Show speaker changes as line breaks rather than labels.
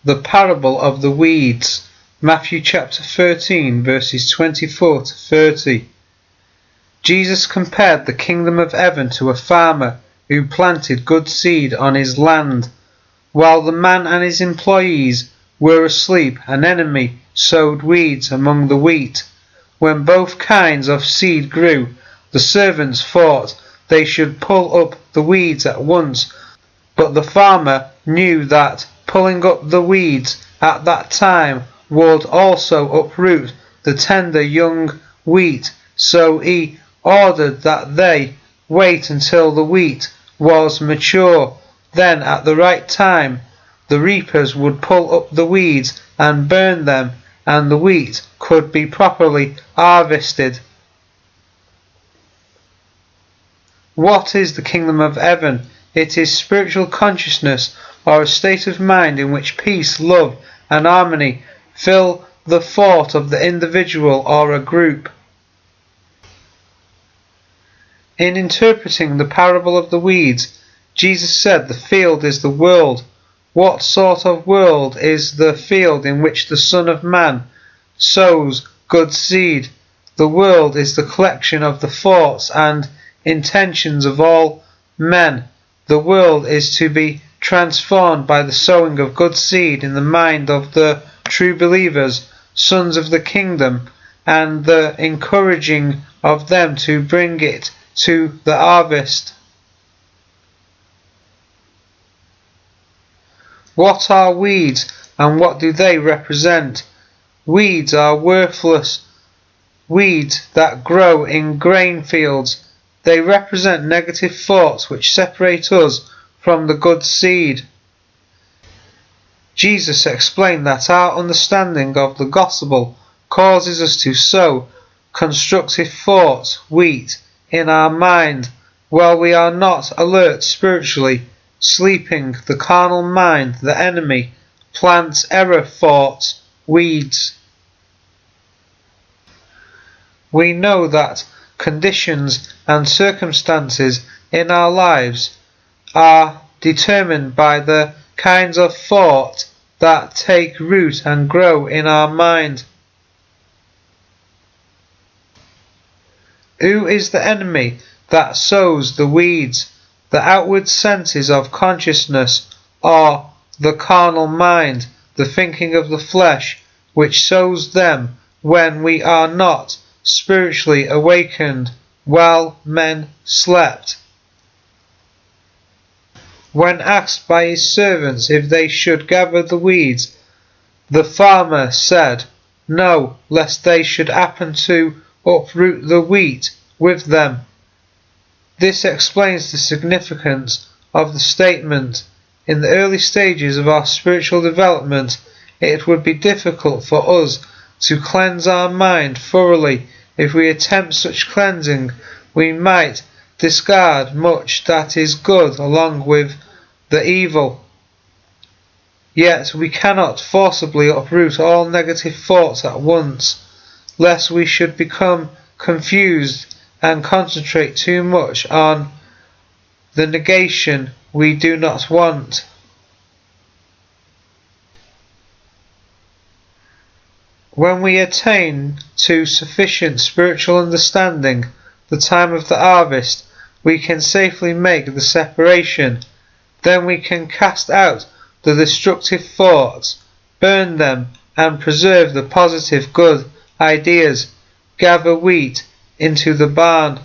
The parable of the weeds. Matthew chapter 13 verses 24 to 30. Jesus compared the kingdom of heaven to a farmer who planted good seed on his land. While the man and his employees were asleep, an enemy sowed weeds among the wheat. When both kinds of seed grew, the servants thought they should pull up the weeds at once, but the farmer knew that pulling up the weeds at that time would also uproot the tender young wheat, so he ordered that they wait until the wheat was mature. Then at the right time the reapers would pull up the weeds and burn them, and the wheat could be properly harvested. What is the kingdom of heaven? It is spiritual consciousness, or a state of mind in which peace, love and harmony fill the thought of the individual or a group. In interpreting the parable of the weeds, Jesus said the field is the world. What sort of world is the field in which the Son of Man sows good seed? The world is the collection of the thoughts and intentions of all men. The world is to be transformed by the sowing of good seed in the mind of the true believers, sons of the kingdom, and the encouraging of them to bring it to the harvest. What are weeds, and what do they represent? Weeds are worthless weeds that grow in grain fields. They represent negative thoughts which separate us from the good seed. Jesus explained that our understanding of the gospel causes us to sow constructive thoughts, wheat, in our mind, while we are not alert spiritually. Sleeping, the carnal mind, the enemy, plants error thoughts, weeds. We know that conditions and circumstances in our lives are determined by the kinds of thought that take root and grow in our mind. Who is the enemy that sows the weeds? The outward senses of consciousness, or the carnal mind, the thinking of the flesh, which sows them when we are not spiritually awakened, while men slept. When asked by his servants if they should gather the weeds, the farmer said, "No, lest they should happen to uproot the wheat with them." This explains the significance of the statement. In the early stages of our spiritual development, it would be difficult for us to cleanse our mind thoroughly. If we attempt such cleansing, we might discard much that is good along with the evil. Yet we cannot forcibly uproot all negative thoughts at once, lest we should become confused and concentrate too much on the negation we do not want. When we attain to sufficient spiritual understanding, the time of the harvest, we can safely make the separation. Then we can cast out the destructive thoughts, burn them, and preserve the positive good ideas. Gather wheat into the barn.